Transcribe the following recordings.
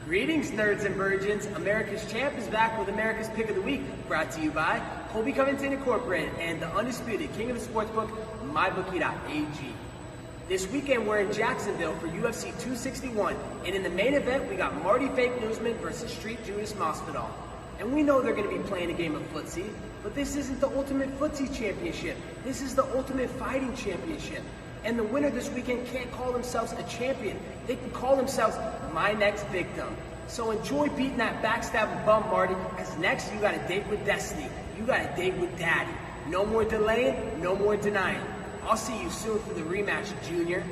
Greetings, nerds and virgins. America's Champ is back with America's Pick of the Week, brought to you by Colby Covington Incorporated and the undisputed king of the sportsbook, MyBookie.ag. This weekend, we're in Jacksonville for UFC 261, and in the main event, we got Marty Fake Newsman versus Street Judas Masvidal. And we know they're going to be playing a game of footsie, but this isn't the Ultimate Footsie Championship. This is the Ultimate Fighting Championship. And the winner this weekend can't call themselves a champion. They can call themselves my next victim. So enjoy beating that backstabbing bum, Marty, because next you got a date with Destiny. You got a date with Daddy. No more delaying, no more denying. I'll see you soon for the rematch, Junior.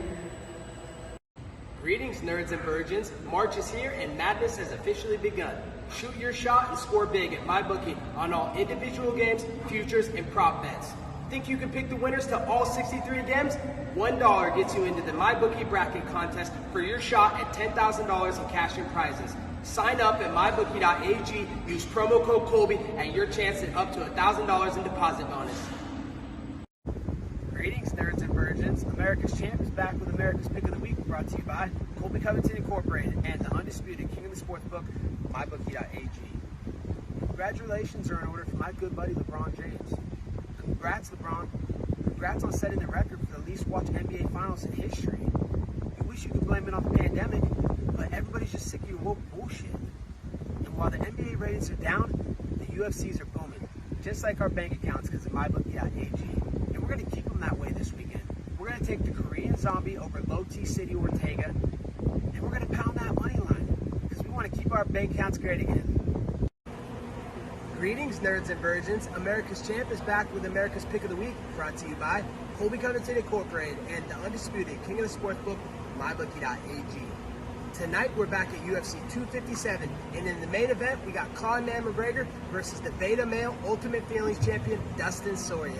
Greetings, nerds and virgins. March is here and madness has officially begun. Shoot your shot and score big at MyBookie on all individual games, futures, and prop bets. Think you can pick the winners to all 63 games? $1 gets you into the MyBookie bracket contest for your shot at $10,000 in cash and prizes. Sign up at mybookie.ag, use promo code Colby, and your chance at up to $1,000 in deposit bonus. Greetings, nerds and virgins. America's Champ is back with America's Pick of the Week, brought to you by Colby Covington Incorporated and the undisputed king of the sportsbook, mybookie.ag. Congratulations are in order for my good buddy LeBron James. Congrats, LeBron. Congrats on setting the record for the least watched NBA Finals in history. You wish you could blame it on the pandemic, but everybody's just sick of your woke bullshit. And while the NBA ratings are down, the UFCs are booming, just like our bank accounts because of MyBookie.ag. And we're going to keep them that way this weekend. We're going to take the Korean Zombie over Low T City Ortega, and we're going to pound that money line because we want to keep our bank accounts great again. Greetings, nerds and virgins. America's Champ is back with America's Pick of the Week, brought to you by Colby Covington Incorporated and the undisputed king of the sportsbook, MyBookie.ag. Tonight, we're back at UFC 257, and in the main event, we got Conor McGregor versus the beta male Ultimate Feelings champion, Dustin Poirier.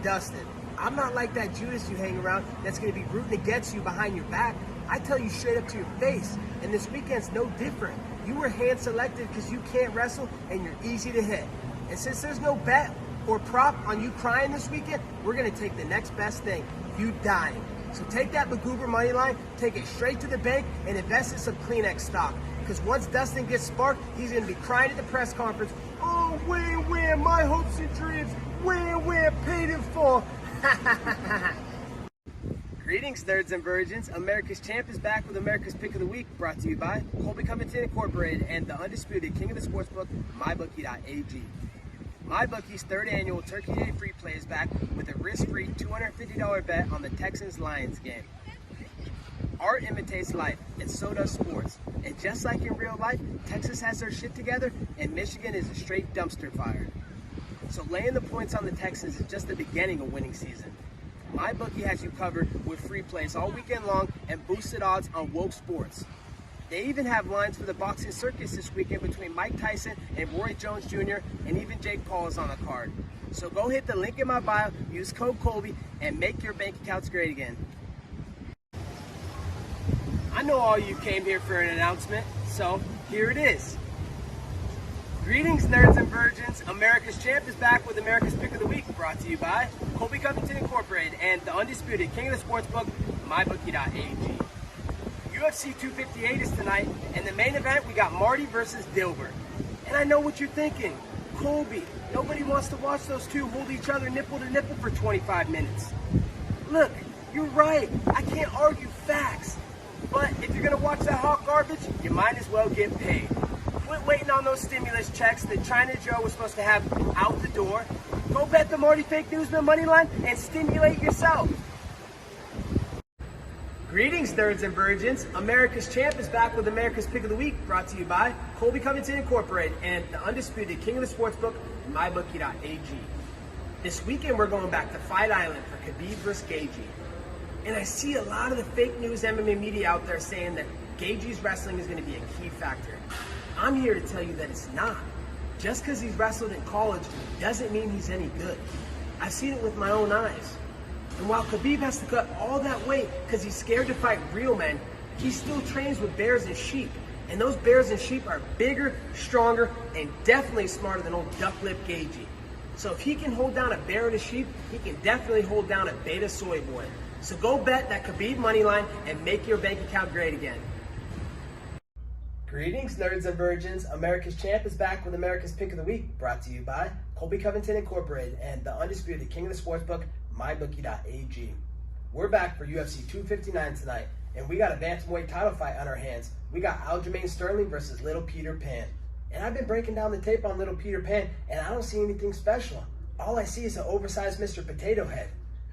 Dustin, I'm not like that Judas you hang around that's going to be rooting against you behind your back. I tell you straight up to your face, and this weekend's no different. You were hand-selected because you can't wrestle and you're easy to hit. And since there's no bet or prop on you crying this weekend, we're going to take the next best thing, you dying. So take that McGoober money line, take it straight to the bank, and invest in some Kleenex stock. Because once Dustin gets sparked, he's going to be crying at the press conference, "Oh, where, my hopes and dreams, where, paid in full." Greetings, nerds and virgins. America's Champ is back with America's Pick of the Week, brought to you by Colby Covington Incorporated and the undisputed king of the sportsbook, MyBookie.ag. MyBookie's third annual Turkey Day free play is back with a risk-free $250 bet on the Texans-Lions game. Art imitates life, and so does sports. And just like in real life, Texas has their shit together, and Michigan is a straight dumpster fire. So laying the points on the Texans is just the beginning of winning season. MyBookie has you covered with free plays all weekend long and boosted odds on woke sports. They even have lines for the boxing circus this weekend between Mike Tyson and Roy Jones Jr., and even Jake Paul is on the card. So go hit the link in my bio, use code Colby, and make your bank accounts great again. I know all you came here for an announcement, so here it is. Greetings, nerds and virgins. America's Champ is back with America's Pick of the Week, brought to you by Colby Covington Incorporated and the undisputed king of the sportsbook, MyBookie.ag. UFC 258 is tonight, and the main event, we got Marty versus Dilbert. And I know what you're thinking. Colby, nobody wants to watch those two hold each other nipple to nipple for 25 minutes. Look, you're right. I can't argue facts. But if you're going to watch that hot garbage, you might as well get paid. Quit waiting on those stimulus checks that China Joe was supposed to have out the door. Go bet the Marty Fake Newsman money line and stimulate yourself. Greetings, nerds and virgins. America's Champ is back with America's Pick of the Week, brought to you by Colby Covington Incorporated and the undisputed king of the sportsbook, MyBookie.ag. This weekend, we're going back to Fight Island for Khabib versus Gaethje. And I see a lot of the fake news MMA media out there saying that Gaethje's wrestling is going to be a key factor. I'm here to tell you that it's not. Just because he's wrestled in college doesn't mean he's any good. I've seen it with my own eyes. And while Khabib has to cut all that weight because he's scared to fight real men, he still trains with bears and sheep. And those bears and sheep are bigger, stronger, and definitely smarter than old duck-lipped Gaethje. So if he can hold down a bear and a sheep, he can definitely hold down a beta soy boy. So go bet that Khabib money line and make your bank account great again. Greetings, nerds and virgins. America's Champ is back with America's Pick of the Week, brought to you by Colby Covington Incorporated and the undisputed king of the sportsbook, MyBookie.ag. We're back for UFC 259 tonight, and we got a bantamweight title fight on our hands. We got Aljamain Sterling versus Little Peter Pan. And I've been breaking down the tape on Little Peter Pan, and I don't see anything special. All I see is an oversized Mr. Potato Head.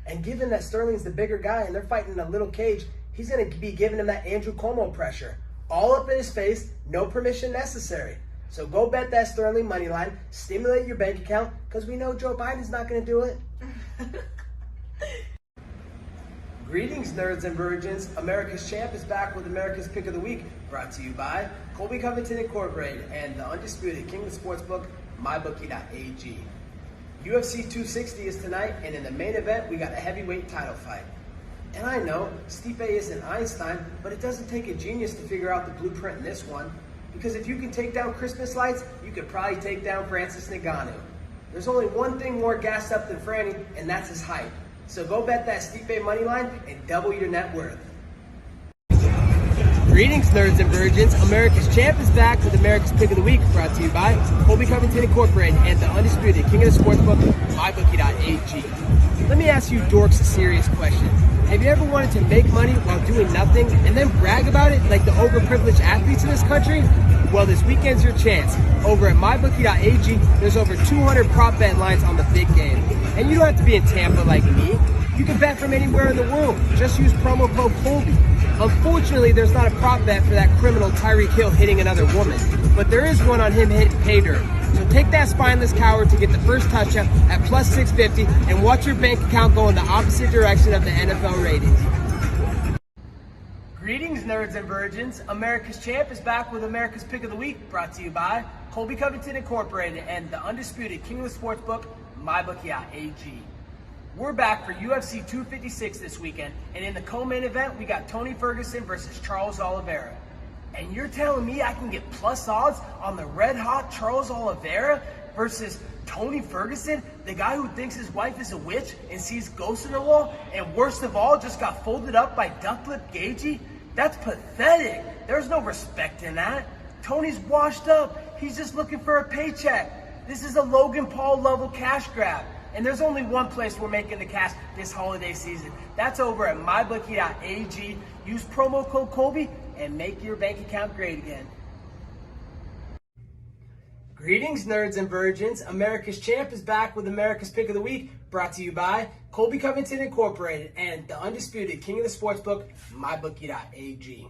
And given that Sterling's the bigger guy and they're fighting in a little cage, he's going to be giving him that Andrew Cuomo pressure. All up in his face, no permission necessary. So go bet that Sterling money line, stimulate your bank account, because we know Joe Biden's not going to do it. Greetings, nerds and virgins. America's Champ is back with America's Pick of the Week, brought to you by Colby Covington Incorporated and the undisputed king of the sportsbook, MyBookie.ag. UFC 260 is tonight, and in the main event, we got a heavyweight title fight. And I know, Stipe isn't Einstein, but it doesn't take a genius to figure out the blueprint in this one. Because if you can take down Christmas lights, you could probably take down Francis Ngannou. There's only one thing more gassed up than Franny, and that's his height. So go bet that Stipe money line and double your net worth. Greetings, nerds and virgins. America's Champ is back with America's Pick of the Week, brought to you by Colby Covington Incorporated and the undisputed king of the sportsbook, MyBookie.ag. Let me ask you dorks a serious question. Have you ever wanted to make money while doing nothing and then brag about it like the overprivileged athletes in this country? Well, this weekend's your chance. Over at MyBookie.ag, there's over 200 prop bet lines on the big game. And you don't have to be in Tampa like me. You can bet from anywhere in the world. Just use promo code Colby. Unfortunately, there's not a prop bet for that criminal Tyreek Hill hitting another woman. But there is one on him hitting pay dirt. So take that spineless coward to get the first touchdown at plus 650 and watch your bank account go in the opposite direction of the NFL ratings. Greetings, nerds and virgins. America's Champ is back with America's Pick of the Week, brought to you by Colby Covington Incorporated and the undisputed king of the sportsbook, MyBookie.ag. We're back for UFC 256 this weekend, and in the co-main event, we got Tony Ferguson versus Charles Oliveira. And you're telling me I can get plus odds on the red-hot Charles Oliveira versus Tony Ferguson, the guy who thinks his wife is a witch and sees ghosts in the wall, and worst of all, just got folded up by Ducklip Gagey? That's pathetic. There's no respect in that. Tony's washed up. He's just looking for a paycheck. This is a Logan Paul level cash grab. And there's only one place we're making the cash this holiday season. That's over at MyBookie.ag. Use promo code Colby and make your bank account great again. Greetings, nerds and virgins. America's Champ is back with America's Pick of the Week, brought to you by Colby Covington Incorporated and the undisputed king of the sportsbook, MyBookie.ag.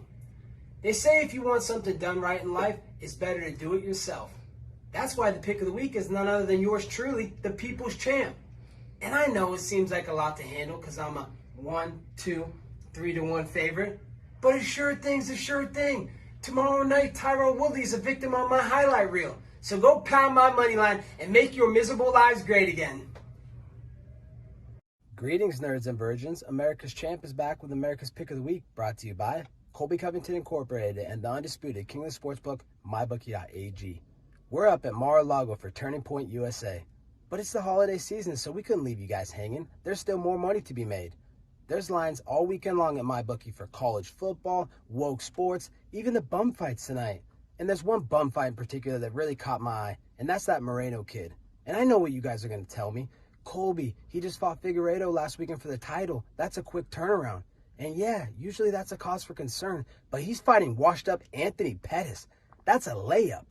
They say if you want something done right in life, it's better to do it yourself. That's why the pick of the week is none other than yours truly, the People's Champ. And I know it seems like a lot to handle because I'm a 1, 2, 3 to 1 favorite. But a sure thing's a sure thing. Tomorrow night, Tyrone Woodley's a victim on my highlight reel. So go pound my money line and make your miserable lives great again. Greetings, nerds and virgins. America's Champ is back with America's Pick of the Week, brought to you by Colby Covington Incorporated and the undisputed king of the sportsbook, MyBookie.ag. We're up at Mar-a-Lago for Turning Point USA. But it's the holiday season, so we couldn't leave you guys hanging. There's still more money to be made. There's lines all weekend long at MyBookie for college football, woke sports, even the bum fights tonight. And there's one bum fight in particular that really caught my eye, and that's that Moreno kid. And I know what you guys are going to tell me. Colby, he just fought Figueiredo last weekend for the title. That's a quick turnaround. And yeah, usually that's a cause for concern, but he's fighting washed up Anthony Pettis. That's a layup.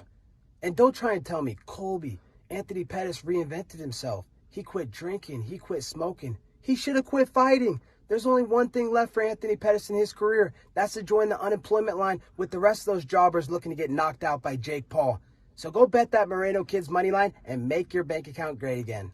And don't try and tell me, Colby, Anthony Pettis reinvented himself. He quit drinking. He quit smoking. He should have quit fighting. There's only one thing left for Anthony Pettis in his career. That's to join the unemployment line with the rest of those jobbers looking to get knocked out by Jake Paul. So go bet that Moreno kid's money line and make your bank account great again.